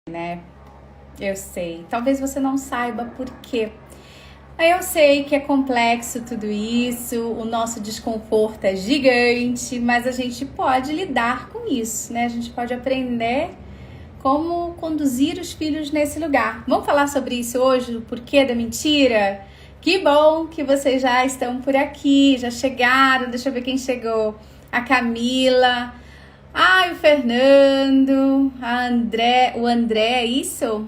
né? Eu sei. Talvez você não saiba por quê. Eu sei que é complexo tudo isso, o nosso desconforto é gigante, mas a gente pode lidar com isso, né? A gente pode aprender como conduzir os filhos nesse lugar. Vamos falar sobre isso hoje, o porquê da mentira? Que bom que vocês já estão por aqui, já chegaram. Deixa eu ver quem chegou. A Camila, o Fernando, o André, é isso?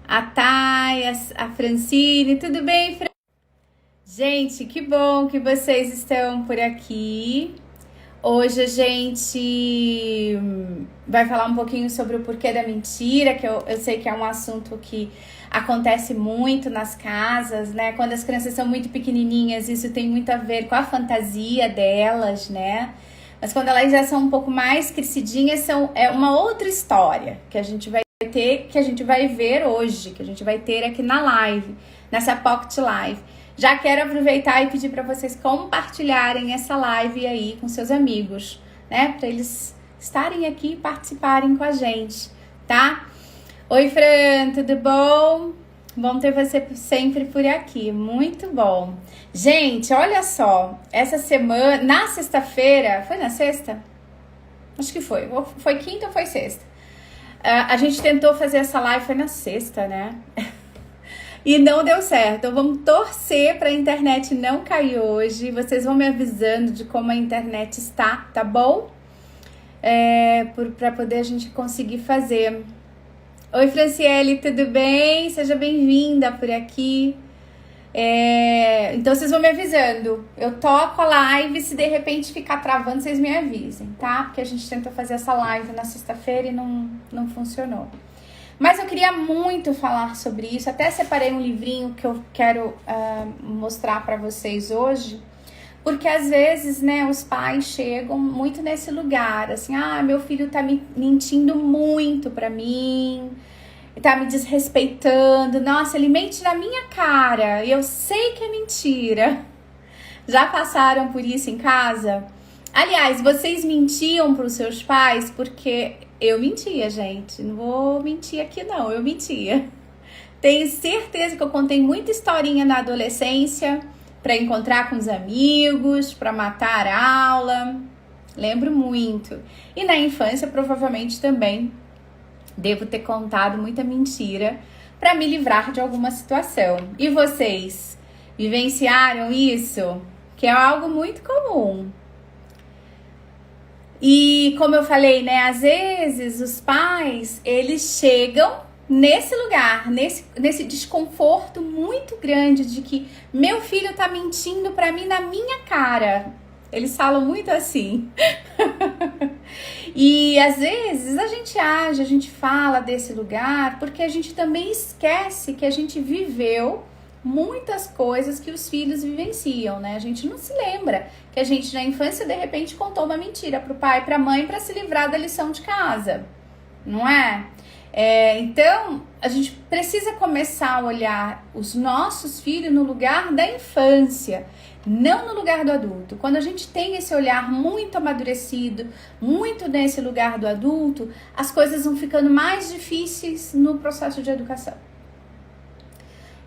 A Thay, a Francine, tudo bem, Fran? Gente, que bom que vocês estão por aqui. Hoje a gente vai falar um pouquinho sobre o porquê da mentira, que eu sei que é um assunto que acontece muito nas casas, né? Quando as crianças são muito pequenininhas, isso tem muito a ver com a fantasia delas, né? Mas quando elas já são um pouco mais crescidinhas, é uma outra história que a gente vai ter, que a gente vai ver hoje, que a gente vai ter aqui na live, nessa Pocket Live. Já quero aproveitar e pedir para vocês compartilharem essa live aí com seus amigos, né? Para eles estarem aqui e participarem com a gente, tá? Oi, Fran, tudo bom? Bom ter você sempre por aqui, muito bom. Gente, olha só, essa semana, na sexta-feira, foi na sexta? Acho que foi quinta ou foi sexta? A gente tentou fazer essa live, foi na sexta, né? E não deu certo. Então vamos torcer para a internet não cair hoje. Vocês vão me avisando de como a internet está, tá bom? Para poder a gente conseguir fazer. Oi, Franciele, tudo bem? Seja bem-vinda por aqui. Então vocês vão me avisando. Eu toco a live, se de repente ficar travando, vocês me avisem, tá? Porque a gente tentou fazer essa live na sexta-feira e não funcionou. Mas eu queria muito falar sobre isso. Até separei um livrinho que eu quero mostrar para vocês hoje. Porque às vezes, né, os pais chegam muito nesse lugar, assim, meu filho tá me mentindo muito pra mim, tá me desrespeitando, nossa, ele mente na minha cara, e eu sei que é mentira. Já passaram por isso em casa? Aliás, vocês mentiam pros seus pais? Porque eu mentia, gente, não vou mentir aqui não, eu mentia. Tenho certeza que eu contei muita historinha na adolescência, para encontrar com os amigos, para matar a aula, lembro muito. E na infância, provavelmente também devo ter contado muita mentira para me livrar de alguma situação. E vocês vivenciaram isso? Que é algo muito comum. E como eu falei, né, às vezes os pais, eles chegam nesse lugar, nesse desconforto muito grande de que meu filho tá mentindo pra mim na minha cara. Eles falam muito assim. E às vezes a gente fala desse lugar porque a gente também esquece que a gente viveu muitas coisas que os filhos vivenciam, né? A gente não se lembra que a gente na infância de repente contou uma mentira pro pai e pra mãe pra se livrar da lição de casa, não é? Então, a gente precisa começar a olhar os nossos filhos no lugar da infância, não no lugar do adulto. Quando a gente tem esse olhar muito amadurecido, muito nesse lugar do adulto, as coisas vão ficando mais difíceis no processo de educação.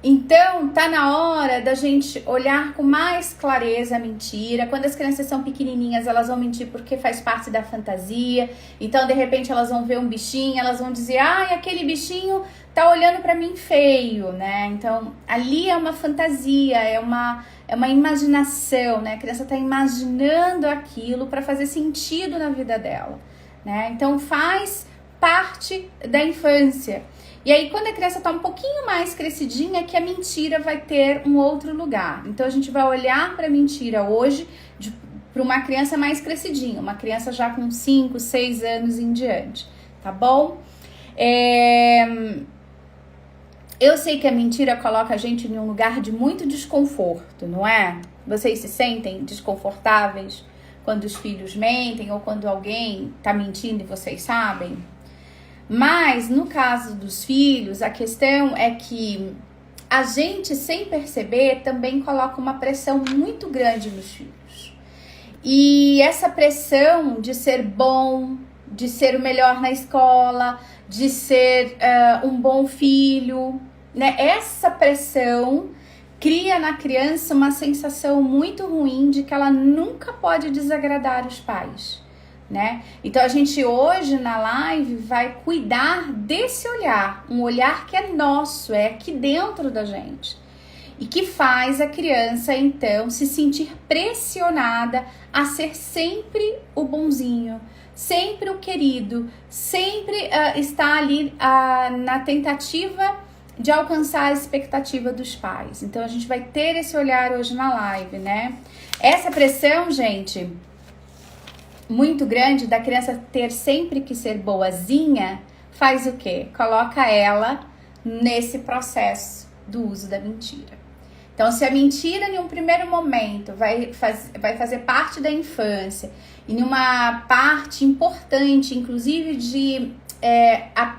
Então, tá na hora da gente olhar com mais clareza a mentira. Quando as crianças são pequenininhas, elas vão mentir porque faz parte da fantasia. Então, de repente, elas vão ver um bichinho, elas vão dizer, aquele bichinho tá olhando pra mim feio, né? Então, ali é uma fantasia, é uma imaginação, né? A criança tá imaginando aquilo para fazer sentido na vida dela, né? Então, faz parte da infância. E aí, quando a criança está um pouquinho mais crescidinha, que a mentira vai ter um outro lugar. Então, a gente vai olhar para a mentira hoje para uma criança mais crescidinha, uma criança já com 5, 6 anos em diante, tá bom? Eu sei que a mentira coloca a gente em um lugar de muito desconforto, não é? Vocês se sentem desconfortáveis quando os filhos mentem ou quando alguém está mentindo e vocês sabem? Mas, no caso dos filhos, a questão é que a gente, sem perceber, também coloca uma pressão muito grande nos filhos. E essa pressão de ser bom, de ser o melhor na escola, de ser um bom filho, né? Essa pressão cria na criança uma sensação muito ruim de que ela nunca pode desagradar os pais, né? Então a gente hoje na live vai cuidar desse olhar, um olhar que é nosso, é aqui dentro da gente, e que faz a criança então se sentir pressionada a ser sempre o bonzinho, sempre o querido, sempre estar ali na tentativa de alcançar a expectativa dos pais. Então a gente vai ter esse olhar hoje na live, né? Essa pressão, gente, muito grande da criança ter sempre que ser boazinha, faz o quê? Coloca ela nesse processo do uso da mentira. Então, se a mentira em um primeiro momento vai fazer parte da infância, em uma parte importante, inclusive de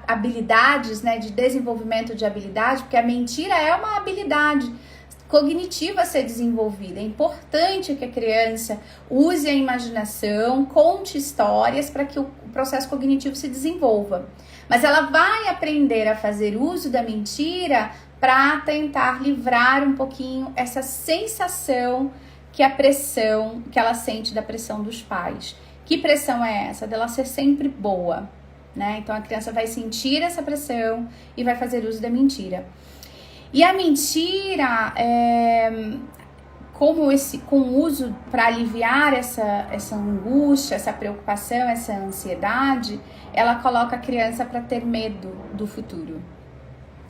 habilidades, né, de desenvolvimento de habilidade, porque a mentira é uma habilidade cognitiva a ser desenvolvida. É importante que a criança use a imaginação, conte histórias para que o processo cognitivo se desenvolva. Mas ela vai aprender a fazer uso da mentira para tentar livrar um pouquinho essa sensação que a pressão, que ela sente da pressão dos pais. Que pressão é essa? Dela ser sempre boa, né? Então a criança vai sentir essa pressão e vai fazer uso da mentira. E a mentira, com o uso para aliviar essa angústia, essa preocupação, essa ansiedade, ela coloca a criança para ter medo do futuro.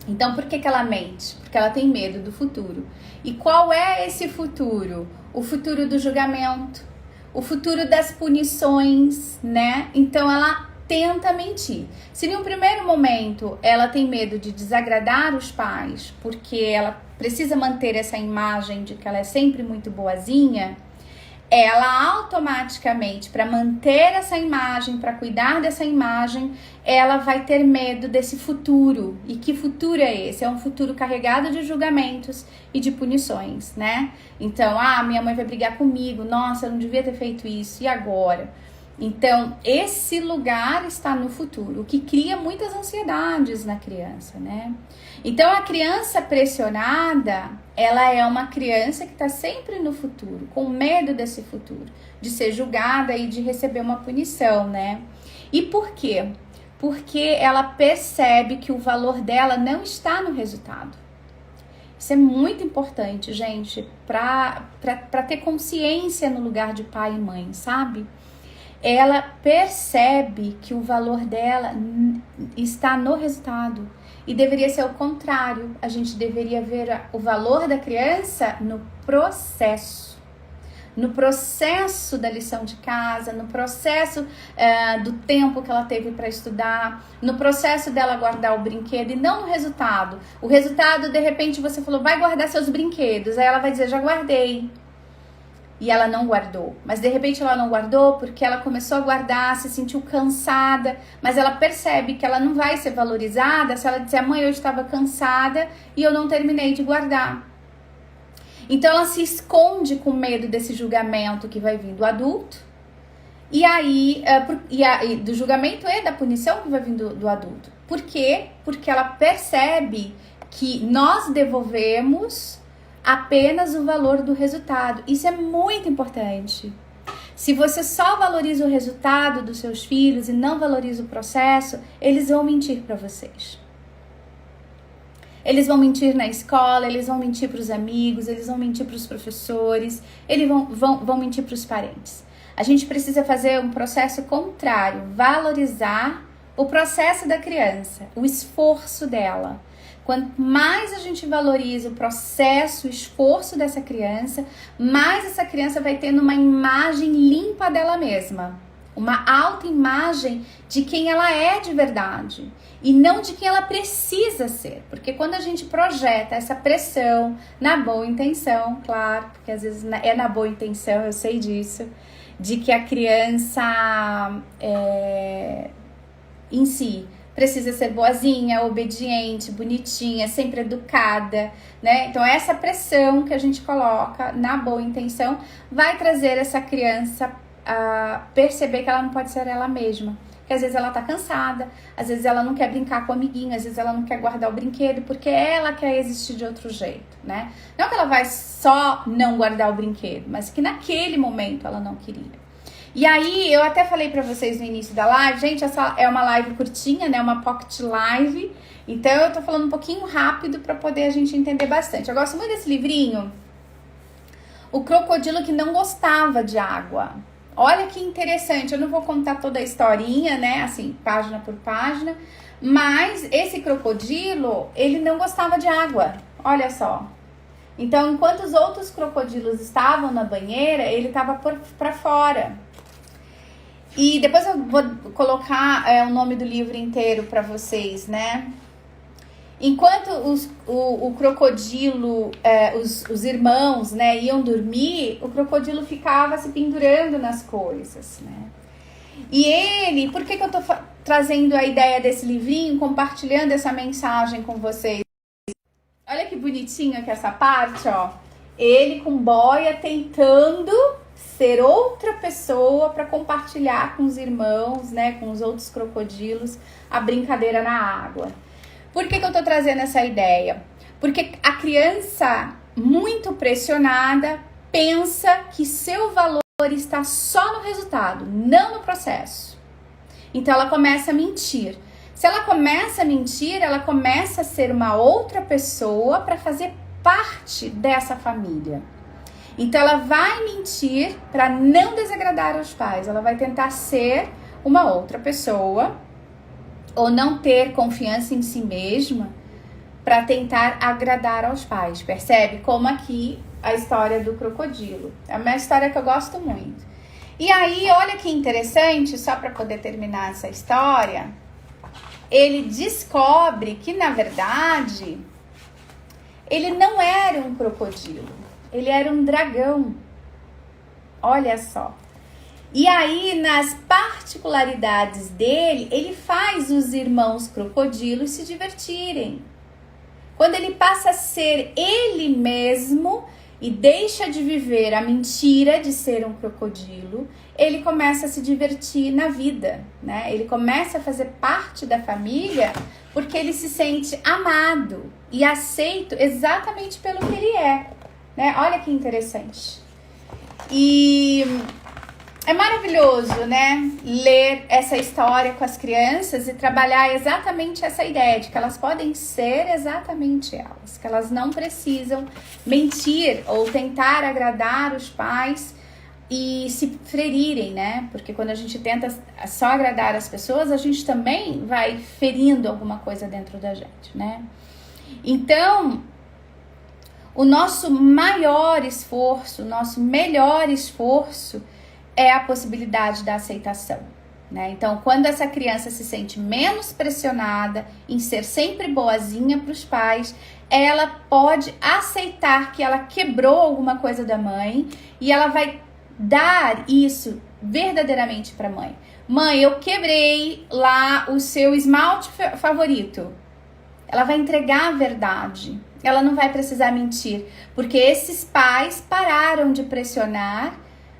Então, por que ela mente? Porque ela tem medo do futuro. E qual é esse futuro? O futuro do julgamento, o futuro das punições, né? Então, ela tenta mentir. Se em um primeiro momento ela tem medo de desagradar os pais, porque ela precisa manter essa imagem de que ela é sempre muito boazinha, ela automaticamente, para manter essa imagem, para cuidar dessa imagem, ela vai ter medo desse futuro. E que futuro é esse? É um futuro carregado de julgamentos e de punições, né? Então, minha mãe vai brigar comigo, nossa, eu não devia ter feito isso, e agora? Então, esse lugar está no futuro, o que cria muitas ansiedades na criança, né? Então, a criança pressionada, ela é uma criança que está sempre no futuro, com medo desse futuro, de ser julgada e de receber uma punição, né? E por quê? Porque ela percebe que o valor dela não está no resultado. Isso é muito importante, gente, para ter consciência no lugar de pai e mãe, sabe? Ela percebe que o valor dela está no resultado. E deveria ser o contrário. A gente deveria ver o valor da criança no processo. No processo da lição de casa, no processo do tempo que ela teve para estudar, no processo dela guardar o brinquedo e não no resultado. O resultado, de repente, você falou, vai guardar seus brinquedos. Aí ela vai dizer, já guardei. E ela não guardou, mas de repente ela não guardou porque ela começou a guardar, se sentiu cansada, mas ela percebe que ela não vai ser valorizada se ela disser, mãe, eu estava cansada e eu não terminei de guardar. Então ela se esconde com medo desse julgamento que vai vir do adulto, e aí, do julgamento e da punição que vai vir do adulto. Por quê? Porque ela percebe que nós devolvemos apenas o valor do resultado. Isso é muito importante. Se você só valoriza o resultado dos seus filhos e não valoriza o processo, eles vão mentir para vocês. Eles vão mentir na escola, eles vão mentir para os amigos, eles vão mentir para os professores, eles vão mentir para os parentes. A gente precisa fazer um processo contrário, valorizar o processo da criança, o esforço dela. Quanto mais a gente valoriza o processo, o esforço dessa criança, mais essa criança vai tendo uma imagem limpa dela mesma. Uma autoimagem de quem ela é de verdade e não de quem ela precisa ser. Porque quando a gente projeta essa pressão na boa intenção, claro, porque às vezes é na boa intenção, eu sei disso, de que a criança em si precisa ser boazinha, obediente, bonitinha, sempre educada, né? Então essa pressão que a gente coloca na boa intenção vai trazer essa criança a perceber que ela não pode ser ela mesma, porque às vezes ela tá cansada, às vezes ela não quer brincar com o amiguinho, às vezes ela não quer guardar o brinquedo, porque ela quer existir de outro jeito, né? Não que ela vai só não guardar o brinquedo, mas que naquele momento ela não queria. E aí, eu até falei pra vocês no início da live, gente, essa é uma live curtinha, né, uma pocket live, então eu tô falando um pouquinho rápido pra poder a gente entender bastante. Eu gosto muito desse livrinho, O Crocodilo que Não Gostava de Água. Olha que interessante, eu não vou contar toda a historinha, né, assim, página por página, mas esse crocodilo, ele não gostava de água, olha só. Então, enquanto os outros crocodilos estavam na banheira, ele estava pra fora. E depois eu vou colocar o nome do livro inteiro para vocês, né? Enquanto o crocodilo, os irmãos, né, iam dormir, o crocodilo ficava se pendurando nas coisas, né? E ele, por que eu tô trazendo a ideia desse livrinho, compartilhando essa mensagem com vocês? Olha que bonitinho aqui essa parte, ó. Ele com boia tentando ser outra pessoa para compartilhar com os irmãos, né, com os outros crocodilos, a brincadeira na água. Por que eu tô trazendo essa ideia? Porque a criança muito pressionada pensa que seu valor está só no resultado, não no processo. Então ela começa a mentir. Se ela começa a mentir, ela começa a ser uma outra pessoa para fazer parte dessa família. Então ela vai mentir para não desagradar os pais. Ela vai tentar ser uma outra pessoa ou não ter confiança em si mesma para tentar agradar aos pais. Percebe? Como aqui a história do crocodilo. É uma história que eu gosto muito. E aí, olha que interessante, só para poder terminar essa história, ele descobre que, na verdade, ele não era um crocodilo. Ele era um dragão. Olha só. E aí, nas particularidades dele, ele faz os irmãos crocodilos se divertirem. Quando ele passa a ser ele mesmo e deixa de viver a mentira de ser um crocodilo, ele começa a se divertir na vida, né? Ele começa a fazer parte da família porque ele se sente amado e aceito exatamente pelo que ele é. Né? Olha que interessante. E é maravilhoso, né? Ler essa história com as crianças e trabalhar exatamente essa ideia de que elas podem ser exatamente elas, que elas não precisam mentir ou tentar agradar os pais e se ferirem, né? Porque quando a gente tenta só agradar as pessoas, a gente também vai ferindo alguma coisa dentro da gente, né? Então, o nosso maior esforço, o nosso melhor esforço é a possibilidade da aceitação, né? Então, quando essa criança se sente menos pressionada em ser sempre boazinha para os pais, ela pode aceitar que ela quebrou alguma coisa da mãe e ela vai dar isso verdadeiramente para a mãe. Mãe, eu quebrei lá o seu esmalte favorito. Ela vai entregar a verdade. Ela não vai precisar mentir, porque esses pais pararam de pressionar,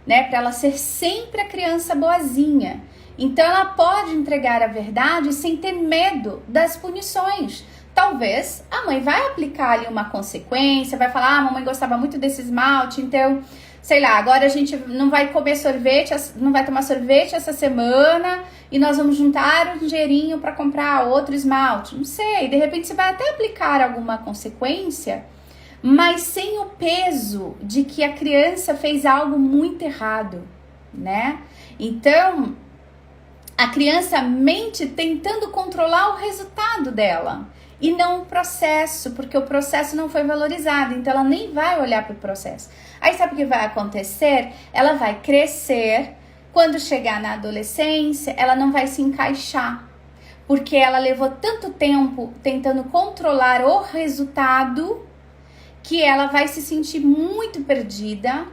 né, para ela ser sempre a criança boazinha. Então ela pode entregar a verdade sem ter medo das punições. Talvez a mãe vai aplicar ali uma consequência, vai falar: a mamãe gostava muito desse esmalte, então, sei lá, agora a gente não vai comer sorvete, não vai tomar sorvete essa semana e nós vamos juntar um dinheirinho para comprar outro esmalte. Não sei, de repente você vai até aplicar alguma consequência, mas sem o peso de que a criança fez algo muito errado, né? Então, a criança mente tentando controlar o resultado dela e não o processo, porque o processo não foi valorizado, então ela nem vai olhar para o processo. Aí sabe o que vai acontecer? Ela vai crescer, quando chegar na adolescência, ela não vai se encaixar, porque ela levou tanto tempo tentando controlar o resultado que ela vai se sentir muito perdida,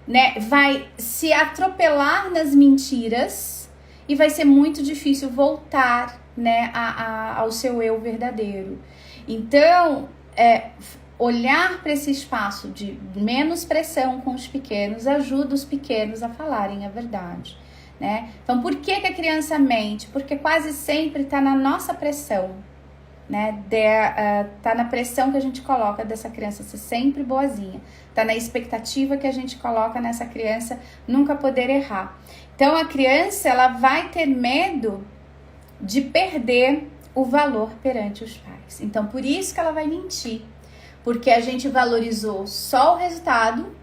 né? Vai se atropelar nas mentiras e vai ser muito difícil voltar, né, ao seu eu verdadeiro. Então, olhar para esse espaço de menos pressão com os pequenos ajuda os pequenos a falarem a verdade, né? Então, por que a criança mente? Porque quase sempre está na nossa pressão, né? Tá na pressão que a gente coloca dessa criança ser sempre boazinha. Tá na expectativa que a gente coloca nessa criança nunca poder errar. Então, a criança, ela vai ter medo de perder o valor perante os pais. Então, por isso que ela vai mentir. Porque a gente valorizou só o resultado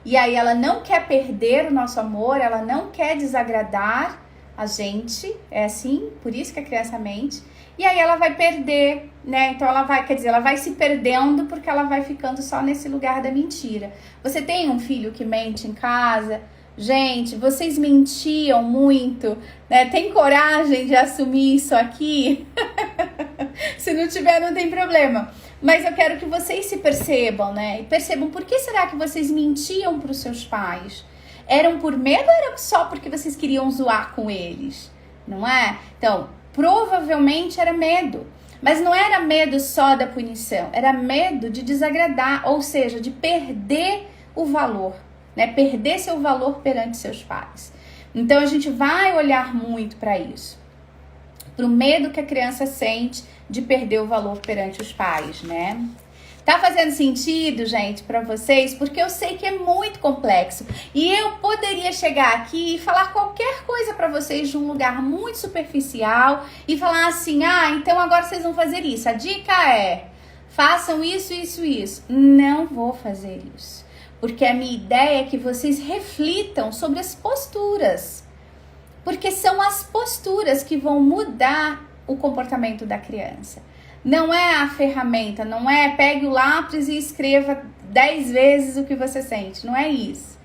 e aí ela não quer perder o nosso amor, ela não quer desagradar a gente. É assim, por isso que a criança mente. E aí ela vai perder, né? Então ela vai se perdendo porque ela vai ficando só nesse lugar da mentira. Você tem um filho que mente em casa? Gente, vocês mentiam muito, né? Tem coragem de assumir isso aqui? Se não tiver, não tem problema. Mas eu quero que vocês se percebam, né? E percebam por que será que vocês mentiam para os seus pais? Eram por medo ou era só porque vocês queriam zoar com eles? Não é? Então, provavelmente era medo. Mas não era medo só da punição. Era medo de desagradar, ou seja, de perder o valor, né? Perder seu valor perante seus pais. Então, a gente vai olhar muito para isso. Para o medo que a criança sente de perder o valor perante os pais, né? Tá fazendo sentido, gente, para vocês? Porque eu sei que é muito complexo. E eu poderia chegar aqui e falar qualquer coisa para vocês de um lugar muito superficial e falar assim, então agora vocês vão fazer isso. A dica é, façam isso, isso, isso. Não vou fazer isso. Porque a minha ideia é que vocês reflitam sobre as posturas. Porque são as posturas que vão mudar o comportamento da criança. Não é a ferramenta, não é pegue o lápis e escreva 10 vezes o que você sente. Não é isso.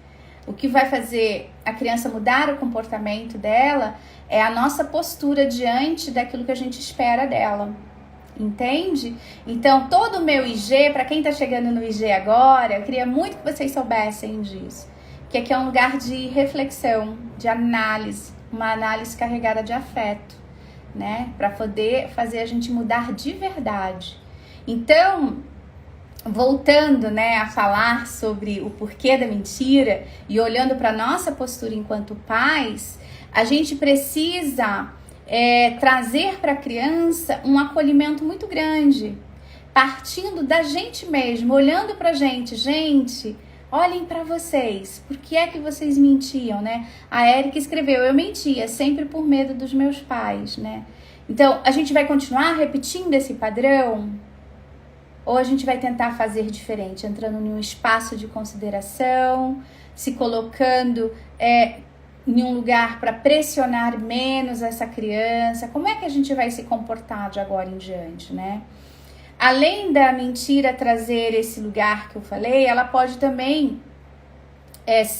O que vai fazer a criança mudar o comportamento dela é a nossa postura diante daquilo que a gente espera dela. Entende? Então, todo o meu IG, para quem tá chegando no IG agora, eu queria muito que vocês soubessem disso. Que aqui é um lugar de reflexão, de análise, uma análise carregada de afeto, né? Para poder fazer a gente mudar de verdade. Então, voltando, né, a falar sobre o porquê da mentira e olhando para nossa postura enquanto pais, a gente precisa trazer para a criança um acolhimento muito grande, partindo da gente mesmo, olhando para a gente, olhem para vocês, por que é que vocês mentiam, né? A Érica escreveu, eu mentia sempre por medo dos meus pais, né? Então, a gente vai continuar repetindo esse padrão? Ou a gente vai tentar fazer diferente, entrando em um espaço de consideração, se colocando em um lugar para pressionar menos essa criança? Como é que a gente vai se comportar de agora em diante, né? Além da mentira trazer esse lugar que eu falei, ela pode também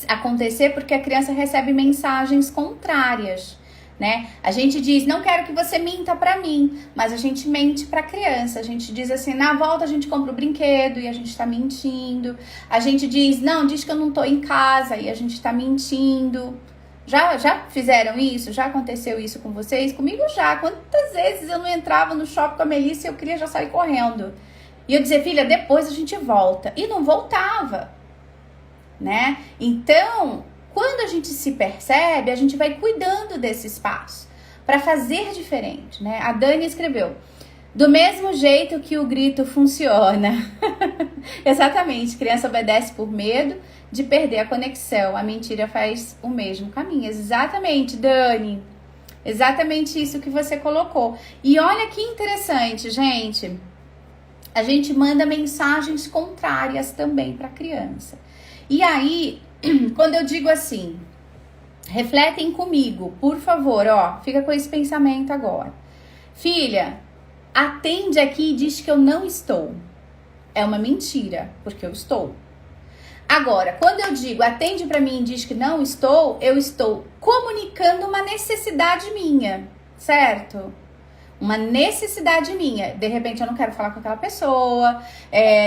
acontecer porque a criança recebe mensagens contrárias, né? A gente diz, não quero que você minta pra mim, mas a gente mente pra criança. A gente diz assim, na volta a gente compra o brinquedo e a gente tá mentindo. A gente diz, não, diz que eu não tô em casa e a gente tá mentindo. Já fizeram isso? Já aconteceu isso com vocês? Comigo já. Quantas vezes eu não entrava no shopping com a Melissa e eu queria já sair correndo. E eu dizia, filha, depois a gente volta. E não voltava, né? Então, quando a gente se percebe, a gente vai cuidando desse espaço para fazer diferente, né? A Dani escreveu, do mesmo jeito que o grito funciona. Exatamente, criança obedece por medo de perder a conexão. A mentira faz o mesmo caminho. Exatamente, Dani. Exatamente isso que você colocou. E olha que interessante, gente. A gente manda mensagens contrárias também para a criança. E aí, quando eu digo assim, refletem comigo, por favor, fica com esse pensamento agora. Filha, atende aqui e diz que eu não estou. É uma mentira, porque eu estou. Agora, quando eu digo atende pra mim e diz que não estou, eu estou comunicando uma necessidade minha, certo? Uma necessidade minha. De repente eu não quero falar com aquela pessoa,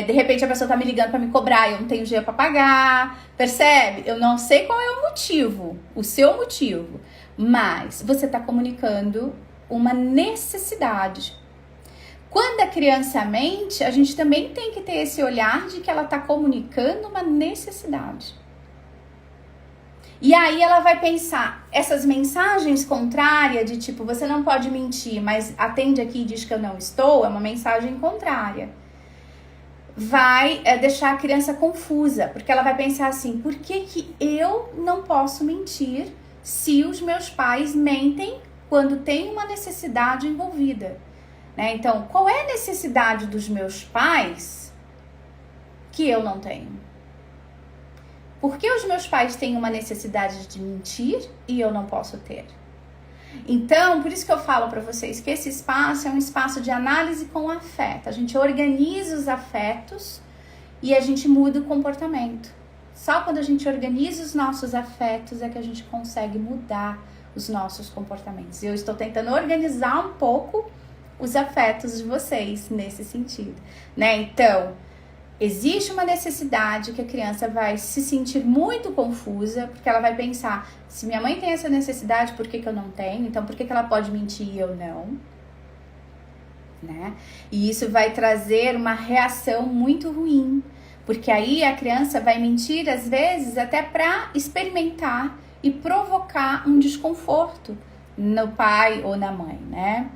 de repente a pessoa tá me ligando pra me cobrar e eu não tenho dinheiro pra pagar, percebe? Eu não sei qual é o motivo, o seu motivo, mas você tá comunicando uma necessidade. Quando a criança mente, a gente também tem que ter esse olhar de que ela está comunicando uma necessidade. E aí ela vai pensar, essas mensagens contrárias de tipo, você não pode mentir, mas atende aqui e diz que eu não estou, é uma mensagem contrária. Vai deixar a criança confusa, porque ela vai pensar assim, por que eu não posso mentir se os meus pais mentem quando tem uma necessidade envolvida? Né? Então, qual é a necessidade dos meus pais que eu não tenho? Por que os meus pais têm uma necessidade de mentir e eu não posso ter? Então, por isso que eu falo para vocês que esse espaço é um espaço de análise com afeto. A gente organiza os afetos e a gente muda o comportamento. Só quando a gente organiza os nossos afetos é que a gente consegue mudar os nossos comportamentos. Eu estou tentando organizar um pouco os afetos de vocês nesse sentido, né? Então, existe uma necessidade que a criança vai se sentir muito confusa, porque ela vai pensar, se minha mãe tem essa necessidade, por que eu não tenho? Então, por que ela pode mentir e eu não? Né? E isso vai trazer uma reação muito ruim, porque aí a criança vai mentir, às vezes, até para experimentar e provocar um desconforto no pai ou na mãe, né?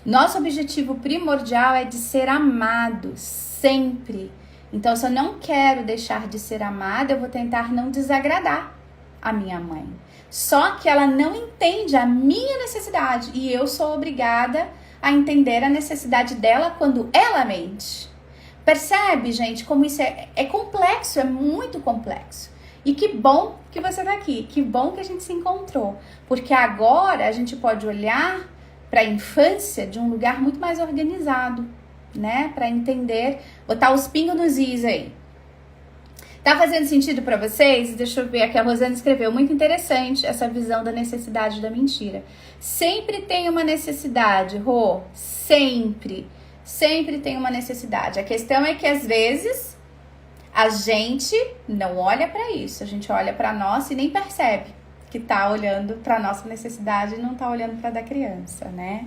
Nosso objetivo primordial é de ser amado, sempre. Então, se eu não quero deixar de ser amada, eu vou tentar não desagradar a minha mãe. Só que ela não entende a minha necessidade e eu sou obrigada a entender a necessidade dela quando ela mente. Percebe, gente, como isso é complexo, é muito complexo. E que bom que você está aqui, que bom que a gente se encontrou. Porque agora a gente pode olhar para a infância de um lugar muito mais organizado, né? Para entender, botar os pingos nos is aí. Tá fazendo sentido para vocês? Deixa eu ver aqui, a Rosana escreveu, muito interessante essa visão da necessidade da mentira. Sempre tem uma necessidade, Rô, sempre tem uma necessidade. A questão é que às vezes a gente não olha para isso, a gente olha para nós e nem percebe que tá olhando para nossa necessidade e não tá olhando para da criança, né?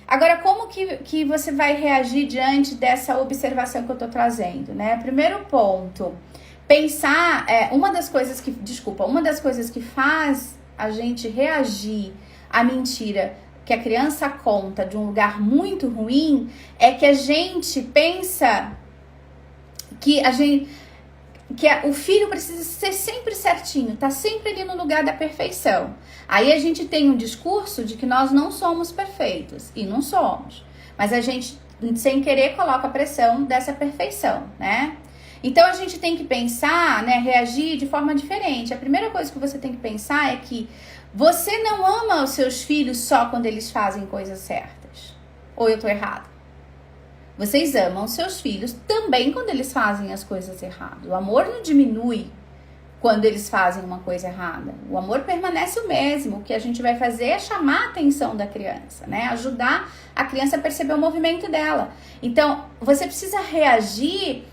Agora, como que você vai reagir diante dessa observação que eu tô trazendo, né? Primeiro ponto, pensar, uma das coisas que faz a gente reagir à mentira que a criança conta de um lugar muito ruim é que a gente pensa que o filho precisa ser sempre certinho, tá sempre ali no lugar da perfeição. Aí a gente tem um discurso de que nós não somos perfeitos, e não somos. Mas a gente, sem querer, coloca a pressão dessa perfeição, né? Então a gente tem que pensar, né, reagir de forma diferente. A primeira coisa que você tem que pensar é que você não ama os seus filhos só quando eles fazem coisas certas. Ou eu tô errada? Vocês amam seus filhos também quando eles fazem as coisas erradas. O amor não diminui quando eles fazem uma coisa errada. O amor permanece o mesmo. O que a gente vai fazer é chamar a atenção da criança, né? Ajudar a criança a perceber o movimento dela. Então, você precisa reagir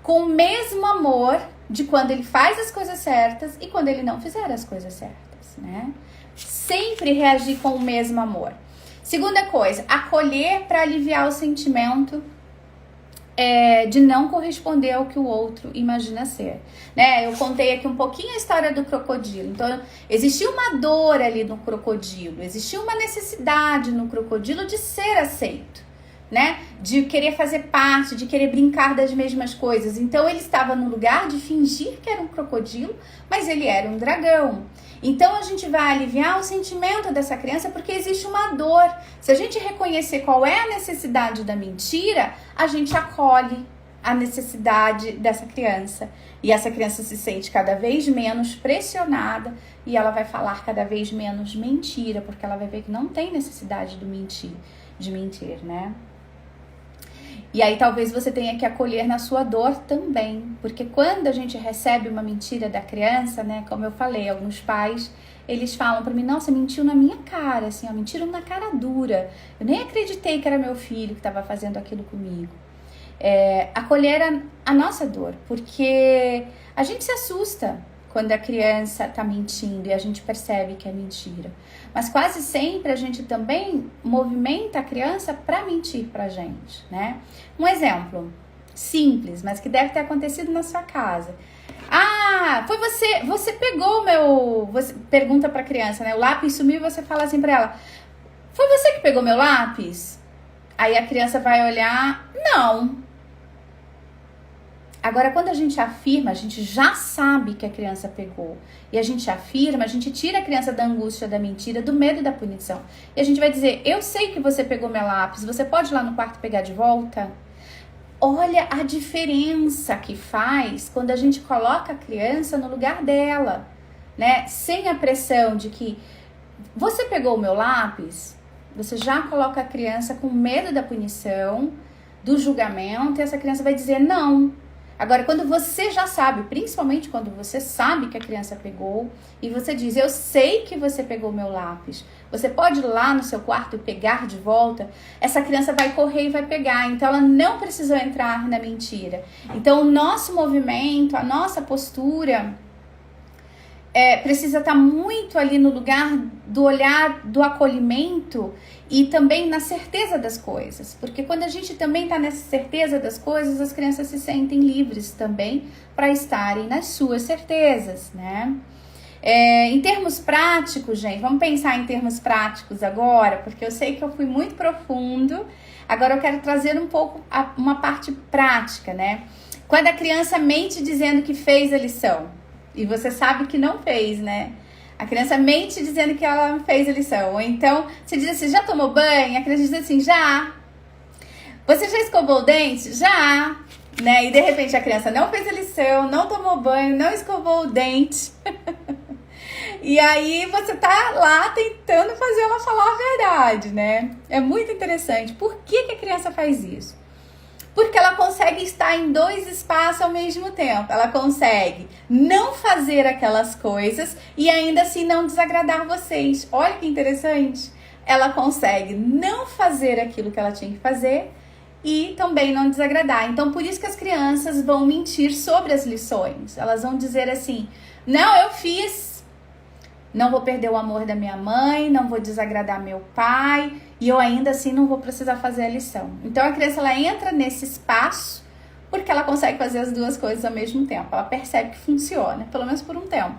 com o mesmo amor de quando ele faz as coisas certas e quando ele não fizer as coisas certas, né? Sempre reagir com o mesmo amor. Segunda coisa, acolher para aliviar o sentimento de não corresponder ao que o outro imagina ser, né? Eu contei aqui um pouquinho a história do crocodilo. Então, existia uma dor ali no crocodilo, existia uma necessidade no crocodilo de ser aceito, né? De querer fazer parte, de querer brincar das mesmas coisas. Então, ele estava no lugar de fingir que era um crocodilo, mas ele era um dragão. Então, a gente vai aliviar o sentimento dessa criança porque existe uma dor. Se a gente reconhecer qual é a necessidade da mentira, a gente acolhe a necessidade dessa criança. E essa criança se sente cada vez menos pressionada e ela vai falar cada vez menos mentira, porque ela vai ver que não tem necessidade de mentir, né? E aí talvez você tenha que acolher na sua dor também, porque quando a gente recebe uma mentira da criança, né, como eu falei, alguns pais, eles falam pra mim, nossa, mentiu na minha cara, assim, ó, mentiram na cara dura, eu nem acreditei que era meu filho que estava fazendo aquilo comigo. Acolher a nossa dor, porque a gente se assusta quando a criança tá mentindo e a gente percebe que é mentira. Mas quase sempre a gente também movimenta a criança para mentir pra gente, né? Um exemplo simples, mas que deve ter acontecido na sua casa. foi você pegou o meu... Você pergunta pra criança, né? O lápis sumiu e você fala assim pra ela, foi você que pegou meu lápis? Aí a criança vai olhar, não. Agora, quando a gente afirma, a gente já sabe que a criança pegou. E a gente afirma, a gente tira a criança da angústia, da mentira, do medo da punição. E a gente vai dizer, eu sei que você pegou meu lápis, você pode ir lá no quarto pegar de volta? Olha a diferença que faz quando a gente coloca a criança no lugar dela, né? Sem a pressão de que você pegou o meu lápis, você já coloca a criança com medo da punição, do julgamento, e essa criança vai dizer não. Agora, quando você já sabe, principalmente quando você sabe que a criança pegou, e você diz, eu sei que você pegou meu lápis, você pode ir lá no seu quarto e pegar de volta, essa criança vai correr e vai pegar, então ela não precisou entrar na mentira. Então, o nosso movimento, a nossa postura, precisa estar muito ali no lugar do olhar, do acolhimento e também na certeza das coisas. Porque quando a gente também está nessa certeza das coisas, as crianças se sentem livres também para estarem nas suas certezas, né? Em termos práticos, gente, vamos pensar em termos práticos agora, porque eu sei que eu fui muito profundo. Agora eu quero trazer um pouco uma parte prática, né? Quando a criança mente dizendo que fez a lição, e você sabe que não fez, né? A criança mente dizendo que ela não fez a lição. Ou então, você diz assim, já tomou banho? A criança diz assim, já. Você já escovou o dente? Já. Né? E de repente a criança não fez a lição, não tomou banho, não escovou o dente. E aí você tá lá tentando fazer ela falar a verdade, né? É muito interessante. Por que a criança faz isso? Porque ela consegue estar em dois espaços ao mesmo tempo. Ela consegue não fazer aquelas coisas e ainda assim não desagradar vocês. Olha que interessante. Ela consegue não fazer aquilo que ela tinha que fazer e também não desagradar. Então, por isso que as crianças vão mentir sobre as lições. Elas vão dizer assim, não, eu fiz. Não vou perder o amor da minha mãe, não vou desagradar meu pai e eu ainda assim não vou precisar fazer a lição. Então a criança ela entra nesse espaço porque ela consegue fazer as duas coisas ao mesmo tempo. Ela percebe que funciona, pelo menos por um tempo.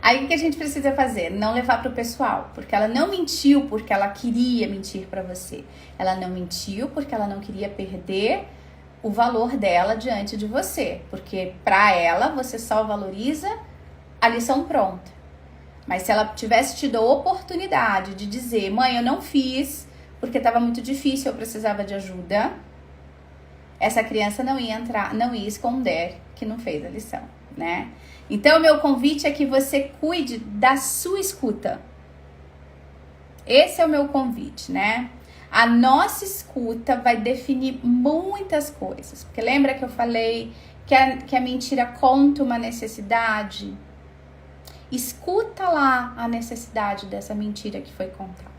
Aí o que a gente precisa fazer? Não levar para o pessoal, porque ela não mentiu porque ela queria mentir para você. Ela não mentiu porque ela não queria perder o valor dela diante de você, porque para ela você só valoriza a lição pronta. Mas se ela tivesse tido a oportunidade de dizer, mãe, eu não fiz porque estava muito difícil, eu precisava de ajuda, essa criança não ia entrar, não ia esconder que não fez a lição, né? Então, meu convite é que você cuide da sua escuta. Esse é o meu convite, né? A nossa escuta vai definir muitas coisas. Porque lembra que eu falei que a mentira conta uma necessidade? Escuta lá a necessidade dessa mentira que foi contada.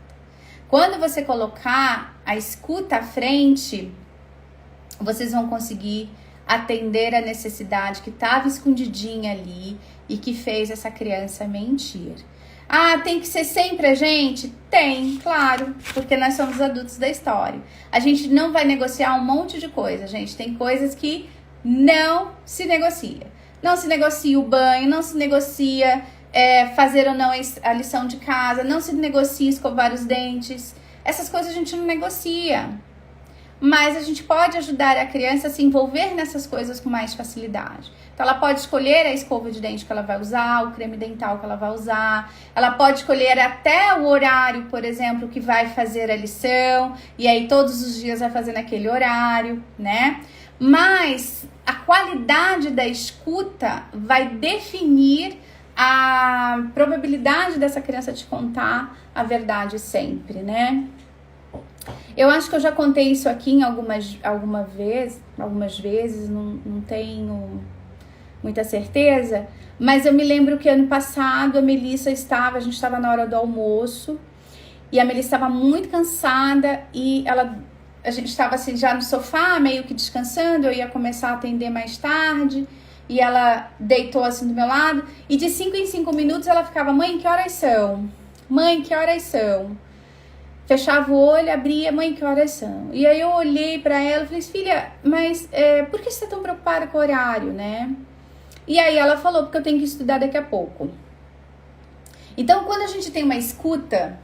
Quando você colocar a escuta à frente, vocês vão conseguir atender a necessidade que estava escondidinha ali e que fez essa criança mentir. Ah, tem que ser sempre a gente? Tem, claro, porque nós somos adultos da história. A gente não vai negociar um monte de coisa, gente. Tem coisas que não se negocia. Não se negocia o banho, não se negocia fazer ou não a lição de casa, não se negocia escovar os dentes. Essas coisas a gente não negocia. Mas a gente pode ajudar a criança a se envolver nessas coisas com mais facilidade. Então, ela pode escolher a escova de dente que ela vai usar, o creme dental que ela vai usar. Ela pode escolher até o horário, por exemplo, que vai fazer a lição. E aí, todos os dias vai fazer naquele horário, né? Mas a qualidade da escuta vai definir a probabilidade dessa criança te contar a verdade sempre, né? Eu acho que eu já contei isso aqui em algumas vezes, não tenho muita certeza, mas eu me lembro que ano passado a gente estava na hora do almoço, e a Melissa estava muito cansada, e a gente estava assim já no sofá, meio que descansando, eu ia começar a atender mais tarde, e ela deitou assim do meu lado, e de 5 em 5 minutos ela ficava, mãe, que horas são? Mãe, que horas são? Fechava o olho, abria, mãe, que horas são? E aí eu olhei pra ela e falei, filha, mas por que você tá tão preocupada com o horário, né? E aí ela falou, porque eu tenho que estudar daqui a pouco. Então, quando a gente tem uma escuta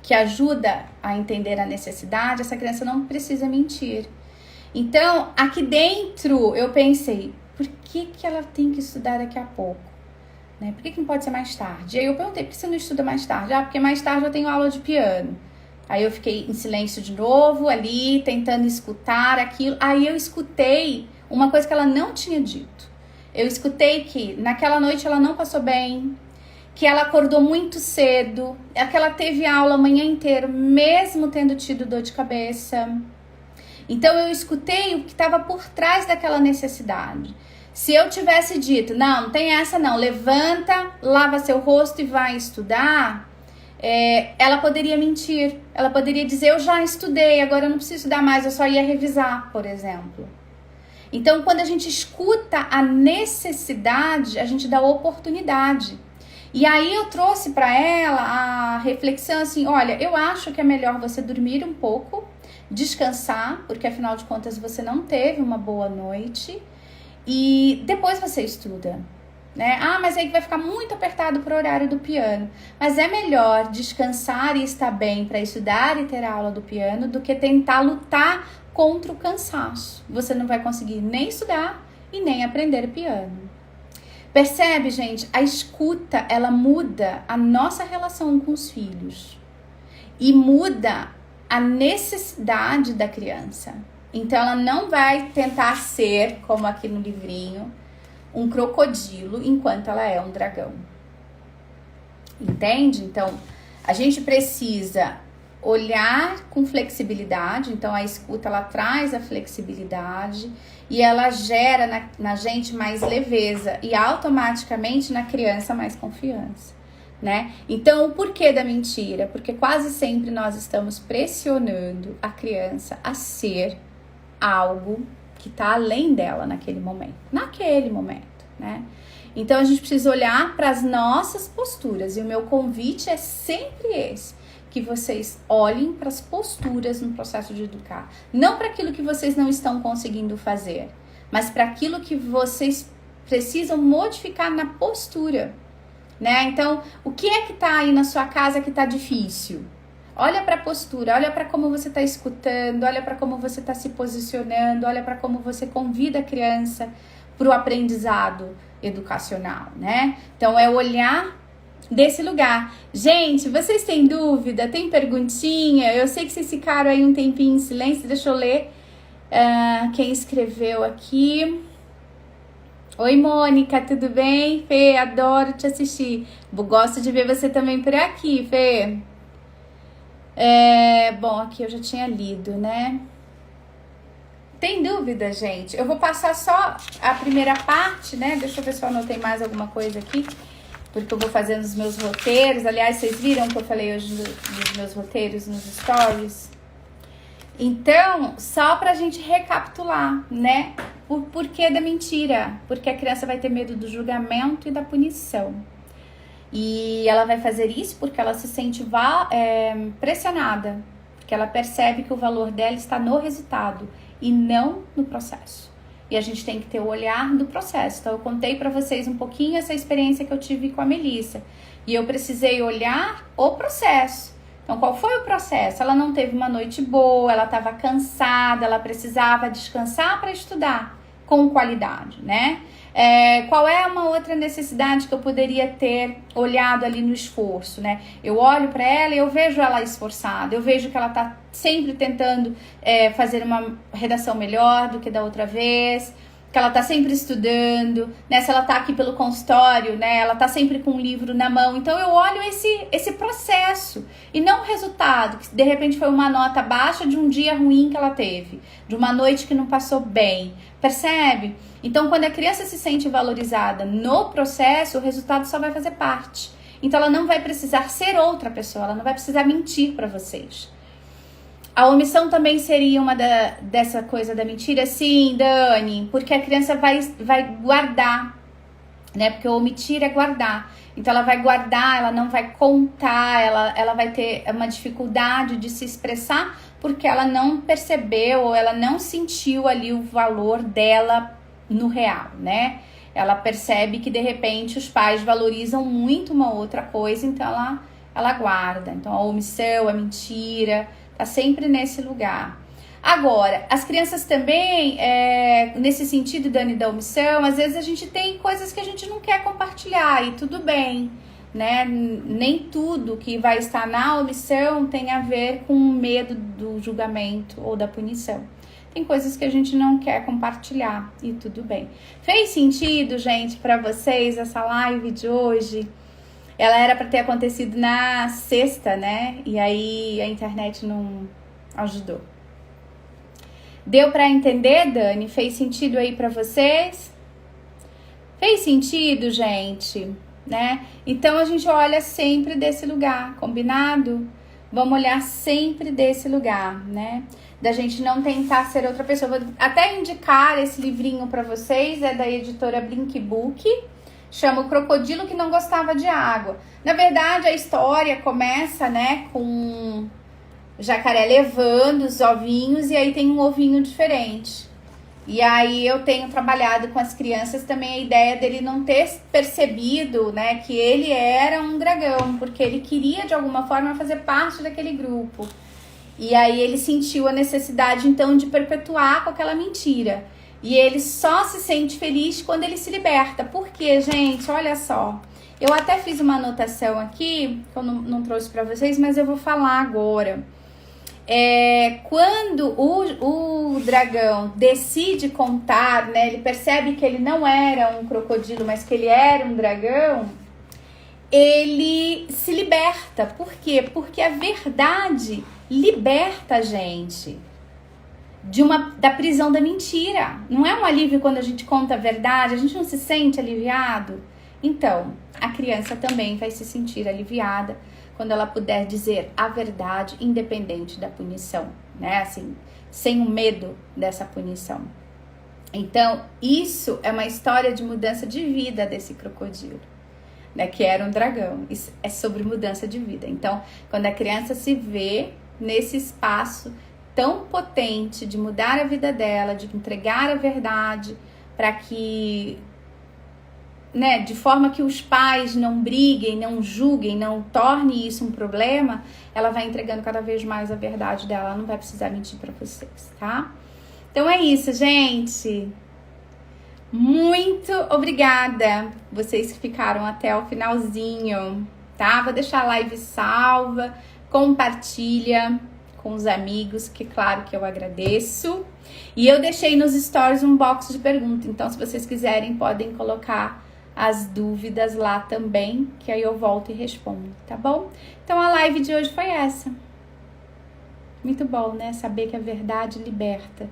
que ajuda a entender a necessidade, essa criança não precisa mentir. Então, aqui dentro, eu pensei, por que ela tem que estudar daqui a pouco? Né? Por que não pode ser mais tarde? E aí eu perguntei, por que você não estuda mais tarde? Ah, porque mais tarde eu tenho aula de piano. Aí eu fiquei em silêncio de novo, ali, tentando escutar aquilo. Aí eu escutei uma coisa que ela não tinha dito. Eu escutei que naquela noite ela não passou bem, que ela acordou muito cedo, que ela teve aula a manhã inteira, mesmo tendo tido dor de cabeça. Então eu escutei o que estava por trás daquela necessidade. Se eu tivesse dito, não tem essa não, levanta, lava seu rosto e vai estudar, ela poderia mentir. Ela poderia dizer, eu já estudei, agora eu não preciso estudar mais, eu só ia revisar, por exemplo. Então, quando a gente escuta a necessidade, a gente dá oportunidade. E aí eu trouxe para ela a reflexão assim, olha, eu acho que é melhor você dormir um pouco, descansar, porque afinal de contas você não teve uma boa noite, e depois você estuda, né? Ah, mas aí vai ficar muito apertado pro horário do piano. Mas é melhor descansar e estar bem para estudar e ter a aula do piano do que tentar lutar contra o cansaço. Você não vai conseguir nem estudar e nem aprender piano. Percebe, gente? A escuta, ela muda a nossa relação com os filhos e muda a necessidade da criança. Então, ela não vai tentar ser, como aqui no livrinho, um crocodilo enquanto ela é um dragão. Entende? Então, a gente precisa olhar com flexibilidade. Então, a escuta, ela traz a flexibilidade e ela gera na gente mais leveza e automaticamente na criança mais confiança, né? Então, o porquê da mentira? Porque quase sempre nós estamos pressionando a criança a ser algo que está além dela naquele momento, né? Então, a gente precisa olhar para as nossas posturas e o meu convite é sempre esse, que vocês olhem para as posturas no processo de educar. Não para aquilo que vocês não estão conseguindo fazer, mas para aquilo que vocês precisam modificar na postura, né? Então, o que é que tá aí na sua casa que tá difícil? Olha para a postura, olha para como você está escutando, olha para como você está se posicionando, olha para como você convida a criança para o aprendizado educacional, né? Então, é olhar desse lugar. Gente, vocês têm dúvida? Tem perguntinha? Eu sei que vocês ficaram aí um tempinho em silêncio. Deixa eu ler quem escreveu aqui. Oi, Mônica, tudo bem? Fê, adoro te assistir. Gosto de ver você também por aqui, Fê. Bom, aqui eu já tinha lido, né? Tem dúvida, gente? Eu vou passar só a primeira parte, né? Deixa eu ver se eu anotei mais alguma coisa aqui, porque eu vou fazendo os meus roteiros. Aliás, vocês viram que eu falei hoje dos meus roteiros nos stories? Então, só pra gente recapitular, né? O porquê da mentira. Porque a criança vai ter medo do julgamento e da punição. E ela vai fazer isso porque ela se sente pressionada. Porque ela percebe que o valor dela está no resultado e não no processo. E a gente tem que ter o olhar do processo. Então, eu contei pra vocês um pouquinho essa experiência que eu tive com a Melissa. E eu precisei olhar o processo. Então, qual foi o processo? Ela não teve uma noite boa, ela estava cansada, ela precisava descansar para estudar com qualidade, né? Qual é uma outra necessidade que eu poderia ter olhado ali no esforço, né? Eu olho para ela e eu vejo ela esforçada, eu vejo que ela tá sempre tentando fazer uma redação melhor do que da outra vez, que ela tá sempre estudando, né? Se ela tá aqui pelo consultório, né? Ela tá sempre com um livro na mão. Então eu olho esse processo e não o resultado, que de repente foi uma nota baixa de um dia ruim que ela teve, de uma noite que não passou bem. Percebe? Então, quando a criança se sente valorizada no processo, o resultado só vai fazer parte. Então, ela não vai precisar ser outra pessoa, ela não vai precisar mentir para vocês. A omissão também seria uma dessa coisa da mentira? Sim, Dani, porque a criança vai guardar, né? Porque omitir é guardar. Então, ela vai guardar, ela não vai contar, ela vai ter uma dificuldade de se expressar porque ela não percebeu ou ela não sentiu ali o valor dela no real, né? Ela percebe que de repente os pais valorizam muito uma outra coisa, então ela guarda. Então a omissão, a mentira, tá sempre nesse lugar. Agora, as crianças também, nesse sentido, Dani, da omissão, às vezes a gente tem coisas que a gente não quer compartilhar e tudo bem, né? Nem tudo que vai estar na omissão tem a ver com o medo do julgamento ou da punição. Tem coisas que a gente não quer compartilhar e tudo bem. Fez sentido, gente, para vocês essa live de hoje? Ela era para ter acontecido na sexta, né? E aí a internet não ajudou. Deu para entender, Dani? Fez sentido aí para vocês? Fez sentido, gente, né? Então a gente olha sempre desse lugar, combinado? Vamos olhar sempre desse lugar, né? Da gente não tentar ser outra pessoa. Vou até indicar esse livrinho para vocês, é da editora Blink Book, chama O Crocodilo que Não Gostava de Água. Na verdade, a história começa, né, com jacaré levando os ovinhos e aí tem um ovinho diferente. E aí eu tenho trabalhado com as crianças também a ideia dele não ter percebido, né, que ele era um dragão, porque ele queria de alguma forma fazer parte daquele grupo. E aí ele sentiu a necessidade então de perpetuar com aquela mentira. E ele só se sente feliz quando ele se liberta. Por quê, gente? Olha só. Eu até fiz uma anotação aqui, que eu não trouxe para vocês, mas eu vou falar agora. Quando o dragão decide contar, né, ele percebe que ele não era um crocodilo, mas que ele era um dragão, ele se liberta. Por quê? Porque a verdade liberta a gente da prisão da mentira. Não é um alívio quando a gente conta a verdade, a gente não se sente aliviado? Então, a criança também vai se sentir aliviada quando ela puder dizer a verdade, independente da punição, né? Assim, sem o medo dessa punição. Então, isso é uma história de mudança de vida desse crocodilo, né? Que era um dragão. Isso é sobre mudança de vida. Então, quando a criança se vê nesse espaço tão potente de mudar a vida dela, de entregar a verdade, para que, né, de forma que os pais não briguem, não julguem, não torne isso um problema, ela vai entregando cada vez mais a verdade dela, ela não vai precisar mentir para vocês, tá? Então é isso, gente. Muito obrigada vocês que ficaram até o finalzinho, tá? Vou deixar a live salva, compartilha com os amigos, que claro que eu agradeço. E eu deixei nos stories um box de perguntas, então se vocês quiserem podem colocar as dúvidas lá também, que aí eu volto e respondo, tá bom? Então a live de hoje foi essa. Muito bom, né? Saber que a verdade liberta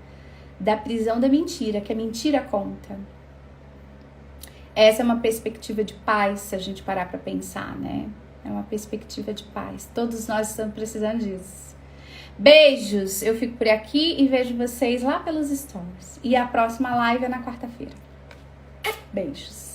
da prisão da mentira, que a mentira conta. Essa é uma perspectiva de paz, se a gente parar pra pensar, né? É uma perspectiva de paz. Todos nós estamos precisando disso. Beijos! Eu fico por aqui e vejo vocês lá pelos stories. E a próxima live é na quarta-feira. Beijos!